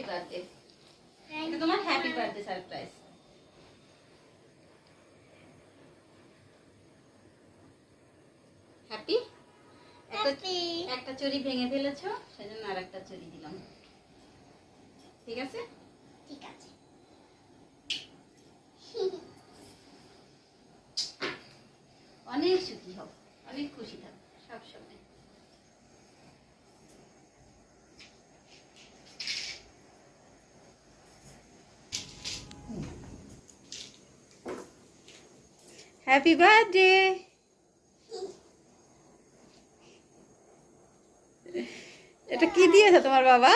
Birthday, এটা তোমার happy birthday surprise. Happy? একটা চুরি ভেঙে ফেলেছো, সেজন্য আর একটা চুরি দিলাম। ঠিক আছে? ঠিক আছে। অনেক সুখী হও, অনেক খুশি থাকো সবসময়। Happy birthday. এটা কি দিয়েছে তোমার বাবা?